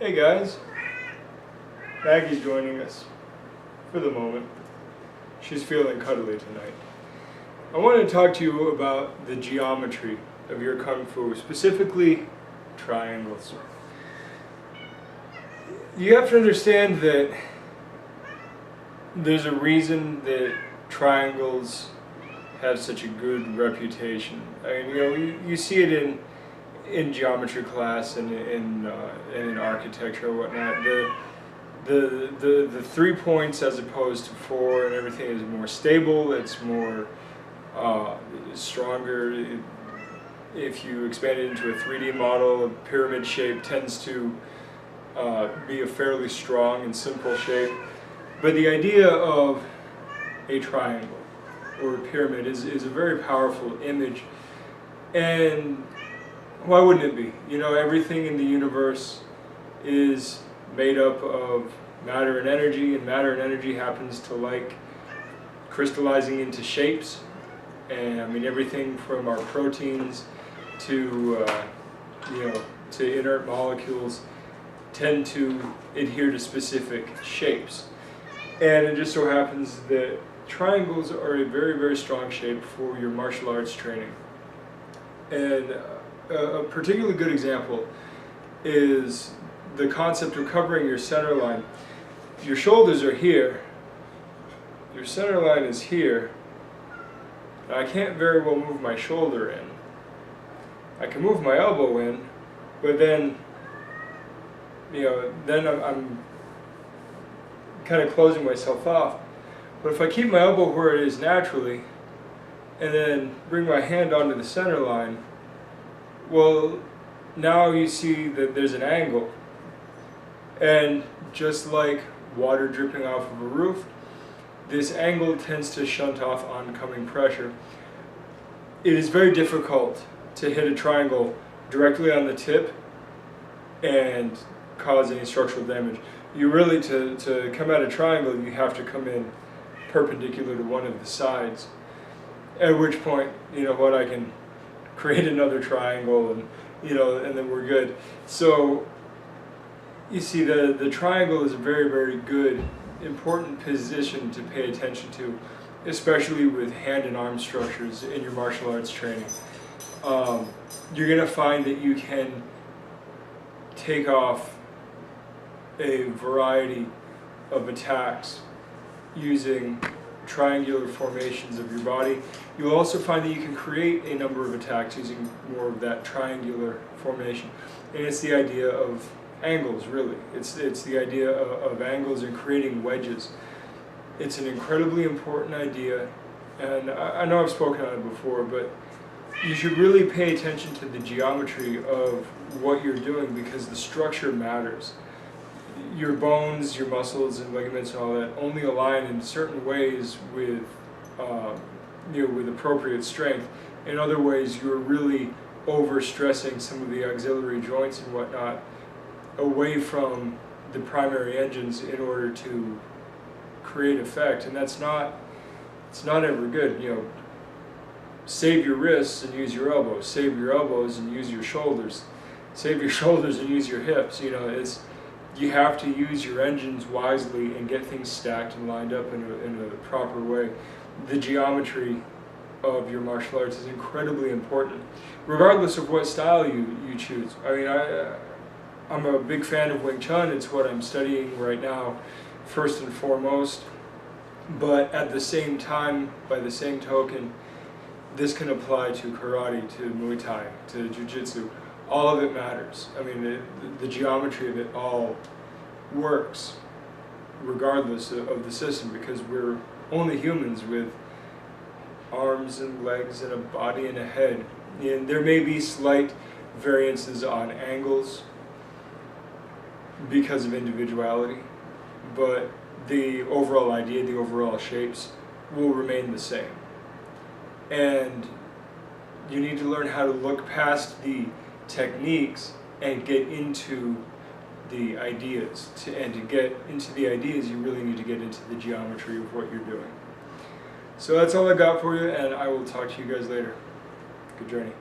Hey guys, Maggie's joining us for the moment. She's feeling cuddly tonight. I want to talk to you about the geometry of your Kung Fu, specifically triangles. You have to understand that there's a reason that triangles have such a good reputation. I mean, you see it in geometry class and in architecture or whatnot. The 3 points as opposed to 4 and everything is more stable. It's more stronger. If you expand it into a 3D model, a pyramid shape tends to be a fairly strong and simple shape. But the idea of a triangle or a pyramid is a very powerful image. And why wouldn't it be? You know, everything in the universe is made up of matter and matter and energy happens to like crystallizing into shapes. And I mean, everything from our proteins to to inert molecules tend to adhere to specific shapes. And it just so happens that triangles are a very, very strong shape for your martial arts training. And a particularly good example is the concept of covering your center line. Your shoulders are here, your center line is here, and I can't very well move my shoulder in. I can move my elbow in, but then, I'm kind of closing myself off. But if I keep my elbow where it is naturally, and then bring my hand onto the center line, well, now you see that there's an angle. And just like water dripping off of a roof, this angle tends to shunt off oncoming pressure. It is very difficult to hit a triangle directly on the tip and cause any structural damage. You really, to come at a triangle, you have to come in perpendicular to one of the sides. At which point, you know what, I can create another triangle and then we're good. So you see, the triangle is a very, very good, important position to pay attention to, especially with hand and arm structures in your martial arts training. You're going to find that you can take off a variety of attacks using triangular formations of your body. You'll also find that you can create a number of attacks using more of that triangular formation. And it's the idea of angles, really. It's the idea of angles and creating wedges. It's an incredibly important idea, and I know I've spoken on it before, but you should really pay attention to the geometry of what you're doing because the structure matters. Your bones, your muscles and ligaments and all that only align in certain ways with with appropriate strength. In other ways, you're really overstressing some of the auxiliary joints and whatnot away from the primary engines in order to create effect, and it's not ever good. Save your wrists and use your elbows. Save your elbows and use your shoulders. Save your shoulders and use your hips. You have to use your engines wisely and get things stacked and lined up in a proper way. The geometry of your martial arts is incredibly important, regardless of what style you choose. I mean, I'm a big fan of Wing Chun. It's what I'm studying right now, first and foremost. But at the same time, by the same token, this can apply to karate, to Muay Thai, to Jiu-Jitsu. All of it matters. I mean, the geometry of it all works regardless of the system, because we're only humans with arms and legs and a body and a head. And there may be slight variances on angles because of individuality, but the overall idea, the overall shapes will remain the same. And you need to learn how to look past the techniques and get into the ideas. And to get into the ideas, you really need to get into the geometry of what you're doing. So that's all I got for you, and I will talk to you guys later. Good journey.